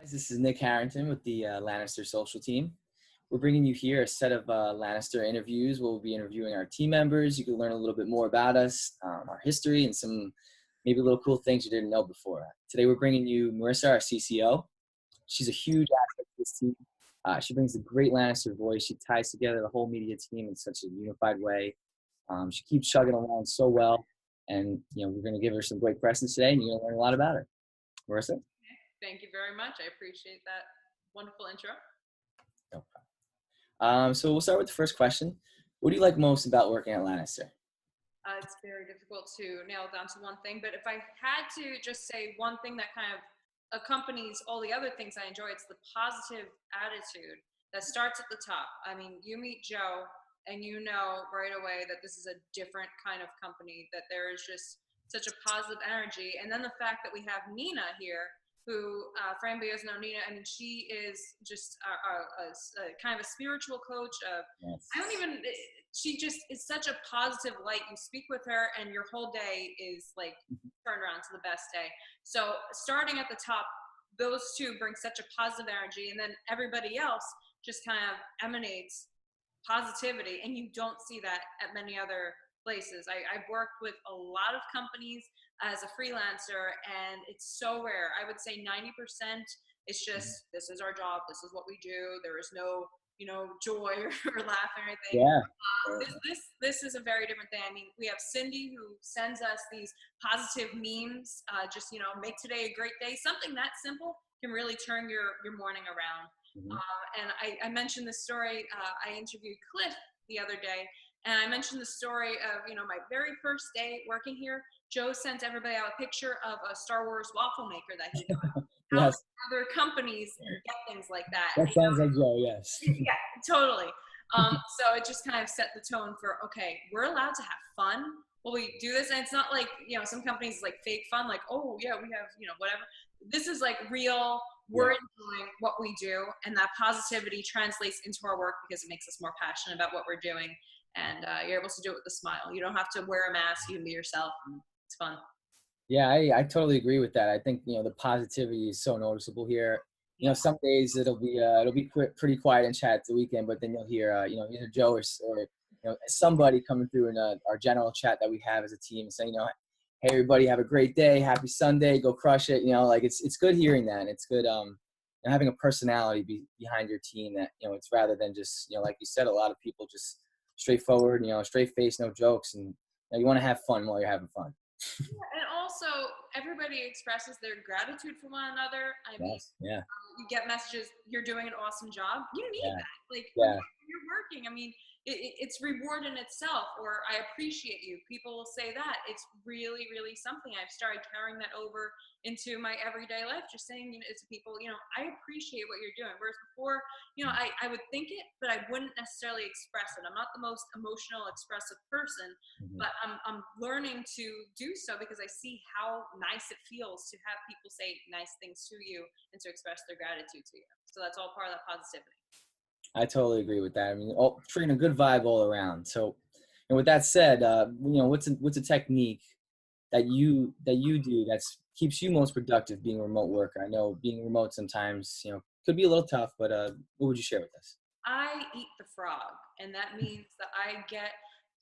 Guys, this is Nick Harrington with the Lannister social team. We're bringing you here a set of Lannister interviews. We'll be interviewing our team members. You can learn a little bit more about us, our history, and some maybe little cool things you didn't know before. Today we're bringing you Morissa, our CCO. She's a huge asset to this team. She brings a great Lannister voice. She ties together the whole media team in such a unified way. She keeps chugging along so well. And, we're going to give her some great questions today, and you're going to learn a lot about her. Morissa? Thank you very much. I appreciate that wonderful intro. No problem. So we'll start with the first question. What do you like most about working at Lannister? It's very difficult to nail down to one thing, but if I had to just say one thing that kind of accompanies all the other things I enjoy, it's the positive attitude that starts at the top. I mean, you meet Joe and you know right away that this is a different kind of company, that there is just such a positive energy. And then the fact that we have Nina here, who, for anybody who doesn't know Nina, I mean, she is just a kind of a spiritual coach. Yes. She just is such a positive light. You speak with her and your whole day is like turned around to the best day. So starting at the top, those two bring such a positive energy, and then everybody else just kind of emanates positivity, and you don't see that at many other places. I've worked with a lot of companies as a freelancer, and it's so rare. I would say 90% it's just, this is our job, this is what we do. There is no, joy or laugh or anything. Yeah. This is a very different thing. I mean, we have Cindy who sends us these positive memes, just, make today a great day. Something that simple can really turn your morning around. Mm-hmm. And I mentioned this story. I interviewed Cliff the other day, and I mentioned the story of, my very first day working here. Joe sent everybody out a picture of a Star Wars waffle maker that he got. Yes. Other companies get things like that. That sounds like Joe, yes. Yeah, totally. So it just kind of set the tone for, okay, we're allowed to have fun while we do this. And it's not like, some companies like fake fun, like, oh yeah, we have, whatever. This is like real, we're enjoying what we do, and that positivity translates into our work because it makes us more passionate about what we're doing. And you're able to do it with a smile. You don't have to wear a mask, you can be yourself, and it's fun. Yeah, I totally agree with that. I think, the positivity is so noticeable here. Some days it'll be pretty quiet and chat the weekend, but then you'll hear, either Joe or somebody coming through in our general chat that we have as a team saying, hey, everybody, have a great day. Happy Sunday. Go crush it. It's good hearing that. And it's good having a personality behind your team that, it's rather than just, like you said, a lot of people just straightforward, straight face, no jokes. And you want to have fun while you're having fun. And also, everybody expresses their gratitude for one another. I mean, you get messages, you're doing an awesome job. You need that. Like, when you're working, I mean, it's reward in itself, or I appreciate you. People will say that. It's really, really something. I've started carrying that over into my everyday life, just saying to people, I appreciate what you're doing. Whereas before, I would think it, but I wouldn't necessarily express it. I'm not the most emotional, expressive person, but I'm learning to do so because I see how nice it feels to have people say nice things to you and to express their gratitude to you. So that's all part of that positivity. I totally agree with that. I mean, treating a good vibe all around. So, and with that said, what's a technique that you do that keeps you most productive being a remote worker? I know being remote sometimes, could be a little tough, but what would you share with us? I eat the frog, and that means that I get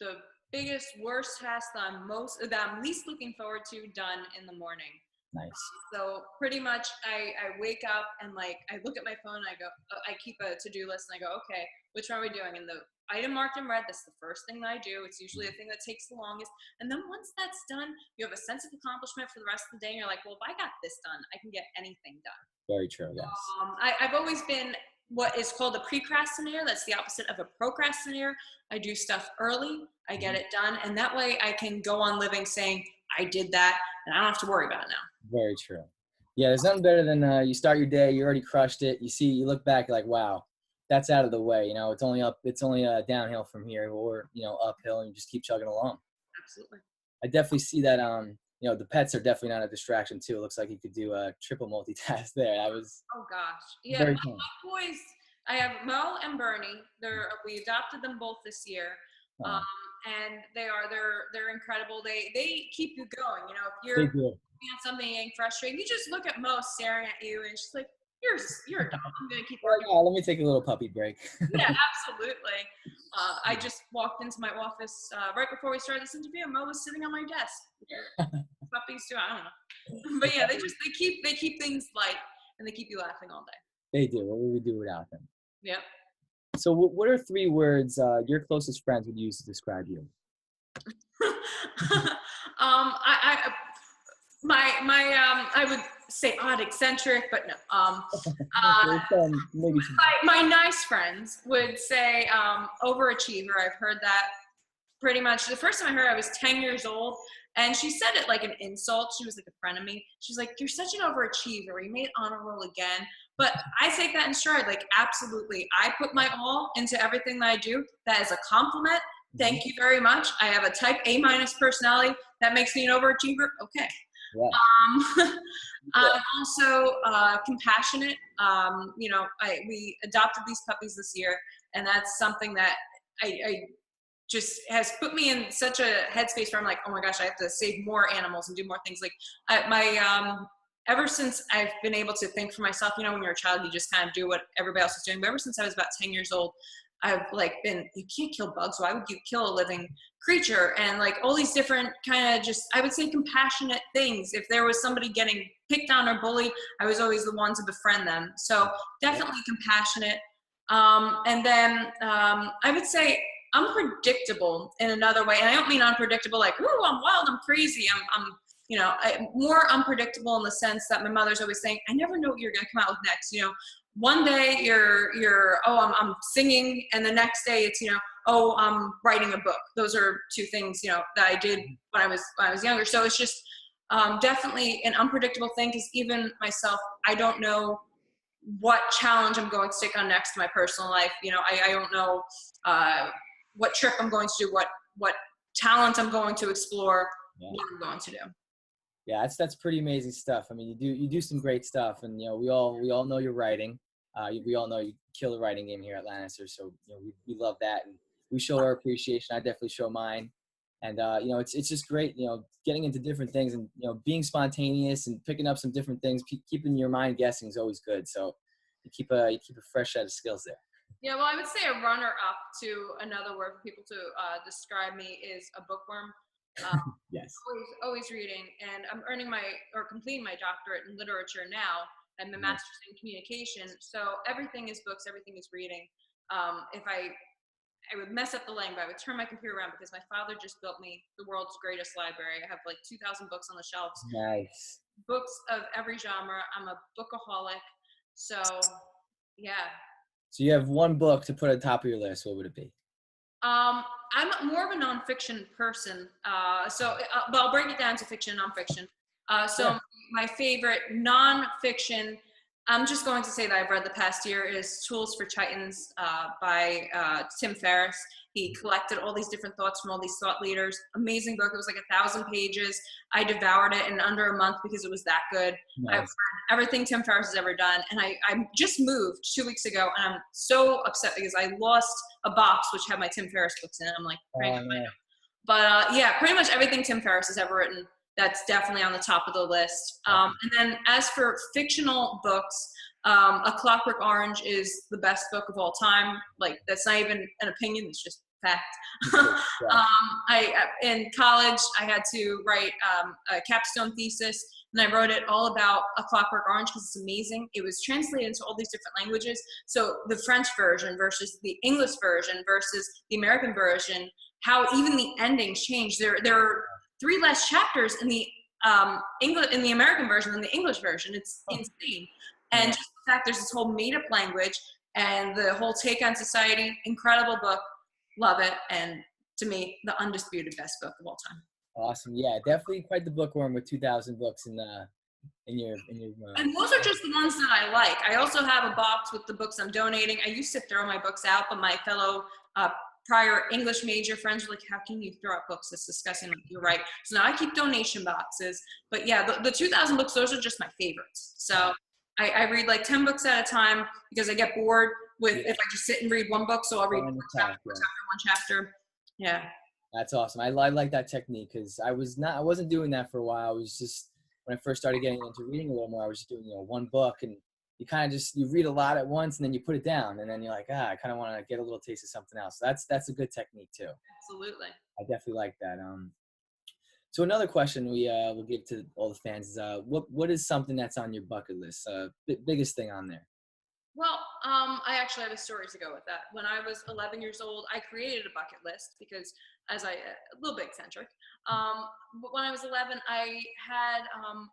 the biggest, worst task that I'm least looking forward to done in the morning. Nice. So pretty much I wake up and I look at my phone and I keep a to-do list and I go, okay, which one are we doing? And the item marked in red, that's the first thing that I do. It's usually the thing that takes the longest. And then once that's done, you have a sense of accomplishment for the rest of the day. And you're like, well, if I got this done, I can get anything done. Very true, yes. I've always been what is called a precrastinator. That's the opposite of a procrastinator. I do stuff early, I get it done, and that way I can go on living saying, I did that, and I don't have to worry about it now. Very true. Yeah, there's nothing better than you start your day, you already crushed it. You look back, you're like, wow, that's out of the way. It's only downhill from here, or uphill, and you just keep chugging along. Absolutely. I definitely see that. The pets are definitely not a distraction too. It looks like you could do a triple multitask there. Oh gosh, yeah. My boys, I have Mo and Bernie. We adopted them both this year. And they're incredible. They keep you going. If you're on something getting frustrated, you just look at Mo staring at you, and she's like, you're a dog. I'm gonna keep Well, working. yeah, let me take a little puppy break. Yeah, absolutely. I just walked into my office right before we started this interview, and Mo was sitting on my desk. Puppies too, I don't know. But yeah, they keep things light, and they keep you laughing all day. They do. What would we do without them? Yep. So what are 3 words your closest friends would use to describe you? I would say odd, eccentric, but no. Maybe My nice friends would say overachiever. I've heard that pretty much. The first time I heard it, I was 10 years old, and she said it like an insult. She was like a friend of me. She's like, "You're such an overachiever. You made honor roll again." But I take that in stride. Like, absolutely. I put my all into everything that I do. That is a compliment. Thank you very much. I have a type A- personality. That makes me an overachiever. Okay. Yeah. I'm also compassionate. We adopted these puppies this year, and that's something that I just has put me in such a headspace where I'm like, oh my gosh, I have to save more animals and do more things. Like ever since I've been able to think for myself, when you're a child, you just kind of do what everybody else is doing. But ever since I was about 10 years old, I've you can't kill bugs. Why would you kill a living creature? And like all these different kind of I would say compassionate things. If there was somebody getting picked on or bullied, I was always the one to befriend them. So definitely compassionate. And then I would say unpredictable in another way. And I don't mean unpredictable like, ooh, I'm wild, I'm crazy. I'm more unpredictable in the sense that my mother's always saying, I never know what you're going to come out with next. One day I'm singing, and the next day it's I'm writing a book. Those are 2 things that I did when I was younger. So it's just definitely an unpredictable thing, because even myself, I don't know what challenge I'm going to take on next in my personal life. I don't know what trip I'm going to do, what talent I'm going to explore, what I'm going to do. Yeah, that's pretty amazing stuff. I mean, you do some great stuff, and we all know you're writing. We all know you kill the writing game here at Lannister, so we love that, and we show our appreciation. I definitely show mine, and it's just great, getting into different things, and being spontaneous and picking up some different things, keeping your mind guessing is always good. So you keep a fresh set of skills there. Yeah, well, I would say a runner-up to another word for people to describe me is a bookworm. Yes. Always reading, and I'm completing my doctorate in literature now, and my master's in communication. So everything is books, everything is reading. If I would mess up the language, I would turn my computer around, because my father just built me the world's greatest library. I have like 2,000 books on the shelves. Nice. Books of every genre. I'm a bookaholic. So yeah. So you have one book to put on top of your list. What would it be? I'm more of a nonfiction person. But I'll break it down to fiction and nonfiction. My favorite nonfiction, I'm just going to say that I've read the past year, is Tools for Titans by Tim Ferriss. He collected all these different thoughts from all these thought leaders. Amazing book. It was like 1,000 pages. I devoured it in under a month because it was that good. Nice. I've read everything Tim Ferriss has ever done. And I just moved 2 weeks ago, and I'm so upset because I lost a box which had my Tim Ferriss books in it. I'm like, But pretty much everything Tim Ferriss has ever written, that's definitely on the top of the list. And then as for fictional books, A Clockwork Orange is the best book of all time. Like, that's not even an opinion, it's just fact. In college, I had to write a capstone thesis, and I wrote it all about A Clockwork Orange because it's amazing. It was translated into all these different languages. So the French version versus the English version versus the American version, how even the endings change. There are 3 less chapters in the American version than the English version. It's insane. And just the fact there's this whole made-up language and the whole take on society, incredible book. Love it. And to me, the undisputed best book of all time. Awesome. Yeah, definitely quite the bookworm with 2,000 books in your. And those are just the ones that I like. I also have a box with the books I'm donating. I used to throw my books out, but my fellow prior English major friends were like, how can you throw out books? That's disgusting. Like, you're right. So now I keep donation boxes. But yeah, the 2,000 books, those are just my favorites. So I read like 10 books at a time because I get bored if I just sit and read one book. So I'll read one chapter. Yeah. That's awesome. I like that technique because I wasn't doing that for a while. I was just, when I first started getting into reading a little more, I was just doing one book, and you kind of just, you read a lot at once and then you put it down, and then you're like, I kind of want to get a little taste of something else. So that's a good technique too. Absolutely. I definitely like that. So another question we'll give to all the fans is, what is something that's on your bucket list? Biggest thing on there? Well, I actually have a story to go with that. When I was 11 years old, I created a bucket list because, a little bit eccentric. But when I was 11, I had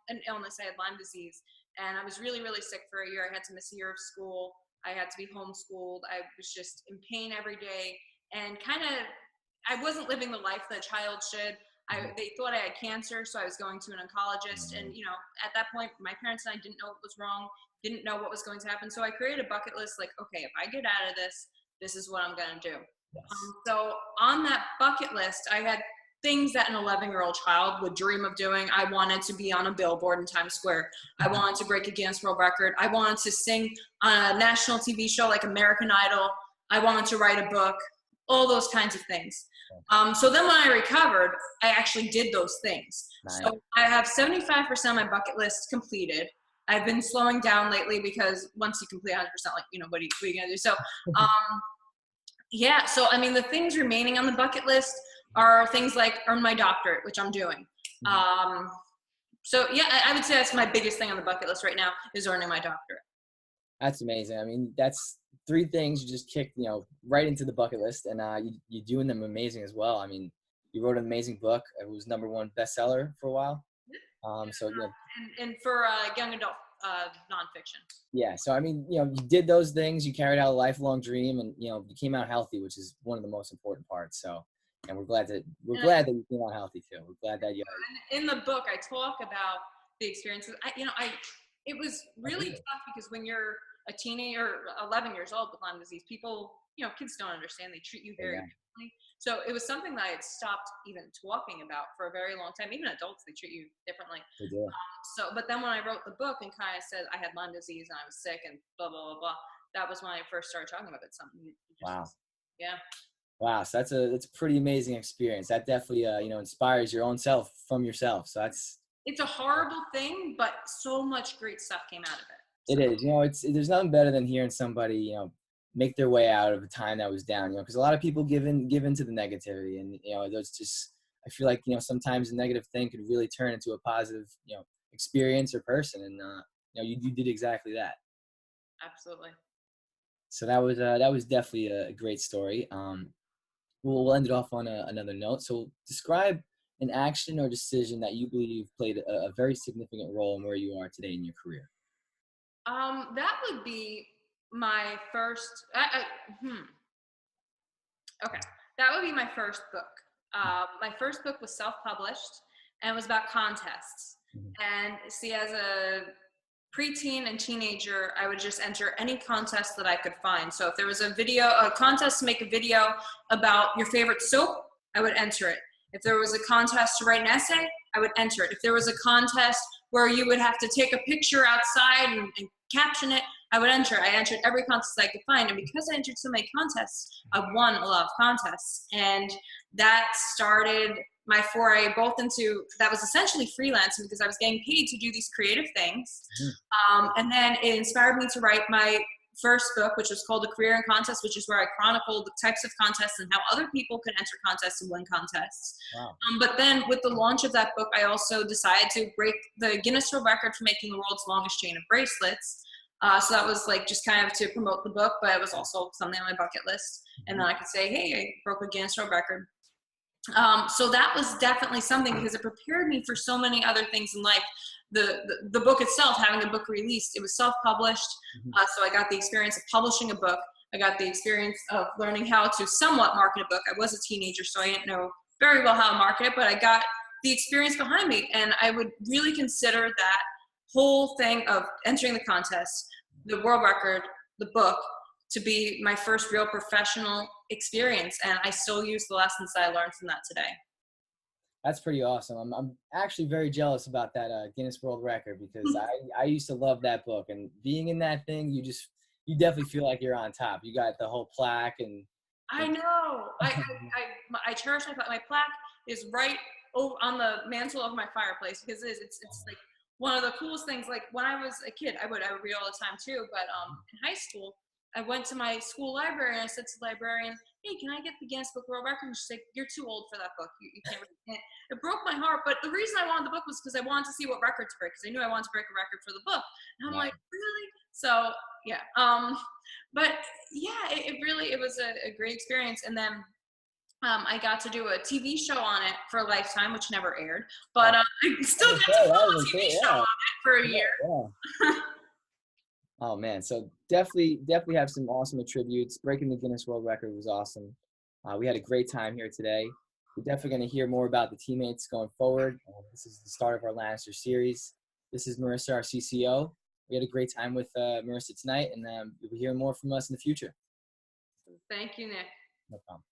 an illness. I had Lyme disease, and I was really, really sick for a year. I had to miss a year of school. I had to be homeschooled. I was just in pain every day, and I wasn't living the life that a child should. They thought I had cancer, so I was going to an oncologist. And, at that point, my parents and I didn't know what was wrong, didn't know what was going to happen. So I created a bucket list like, okay, if I get out of this, this is what I'm going to do. Yes. So on that bucket list, I had things that an 11-year-old child would dream of doing. I wanted to be on a billboard in Times Square. I wanted to break a Guinness World Record. I wanted to sing on a national TV show like American Idol. I wanted to write a book, all those kinds of things. So then when I recovered, I actually did those things. Nice. So I have 75% of my bucket list completed. I've been slowing down lately because once you complete 100%, like, what are you going to do? So, yeah. So, I mean, the things remaining on the bucket list are things like earn my doctorate, which I'm doing. So, yeah, I would say that's my biggest thing on the bucket list right now is earning my doctorate. That's amazing. I mean, that's 3 things you just kicked, right into the bucket list, and you're doing them amazing as well. I mean, you wrote an amazing book. It was #1 bestseller for a while. So yeah. And for young adult nonfiction. Yeah. So I mean, you did those things. You carried out a lifelong dream, and you came out healthy, which is one of the most important parts. So, and we're glad that you came out healthy too. We're glad that you. In the book, I talk about the experiences. It was really tough because when you're a teenager, 11 years old with Lyme disease, people, kids don't understand. They treat you very differently. So it was something that I had stopped even talking about for a very long time. Even adults, they treat you differently. They do. But then when I wrote the book and kind of said I had Lyme disease and I was sick and blah, blah, blah, blah, that was when I first started talking about it. Wow. Yeah. Wow. So that's a pretty amazing experience. That definitely, inspires your own self from yourself. So it's a horrible thing, but so much great stuff came out of it. So. It is. There's nothing better than hearing somebody, make their way out of a time that was down, because a lot of people give in to the negativity, and there's just, I feel like sometimes a negative thing could really turn into a positive experience or person, and you did exactly that. Absolutely. So that was definitely a great story. We'll end it off on another note. So describe an action or decision that you believe played a very significant role in where you are today in your career. That would be my first. Okay, that would be my first book. My first book was self-published and it was about contests. And see, as a preteen and teenager, I would just enter any contest that I could find. So if there was a contest to make a video about your favorite soap, I would enter it. If there was a contest to write an essay, I would enter it. If there was a contest where you would have to take a picture outside and caption it, I would enter. I entered every contest I could find. And because I entered so many contests, I won a lot of contests. And that started my foray both into, that was essentially freelancing because I was getting paid to do these creative things. And then it inspired me to write my first book, which was called The Career in Contest, which is where I chronicled the types of contests and how other people can enter contests and win contests. Wow. But then with the launch of that book, I also decided to break the Guinness World Record for making the world's longest chain of bracelets. So that was like just kind of to promote the book, but it was also something on my bucket list. And then I could say, hey, I broke a Guinness World Record. So that was definitely something because it prepared me for so many other things in life. The book itself, having a book released, it was self-published. So I got the experience of publishing a book. I got the experience of learning how to somewhat market a book. I was a teenager, so I didn't know very well how to market it, but I got the experience behind me. And I would really consider that whole thing of entering the contest, the world record, the book, to be my first real professional experience. And I still use the lessons that I learned from that today. That's pretty awesome. I'm actually very jealous about that Guinness World Record because I used to love that book, and being in that thing, you definitely feel like you're on top. You got the whole plaque and. I know. I cherish my plaque. My plaque is right over on the mantle of my fireplace because it's like one of the coolest things, like when I was a kid, I would read all the time too. But in high school, I went to my school library and I said to the librarian, "Hey, can I get the Guinness Book of World Records?" And she's like, "You're too old for that book. You can't read it." It broke my heart. But the reason I wanted the book was because I wanted to see what records break, because I knew I wanted to break a record for the book. And I'm like, really? So yeah. But yeah, it really, it was a great experience. And then I got to do a TV show on it for a Lifetime, which never aired, but I still got to film a TV show on it for a year. Oh man, so definitely have some awesome attributes. Breaking the Guinness World Record was awesome. We had a great time here today. We're definitely going to hear more about the teammates going forward. This is the start of our Lannister series. This is Morissa, our CCO. We had a great time with Morissa tonight, and you'll be hearing more from us in the future. Thank you, Nick. No problem.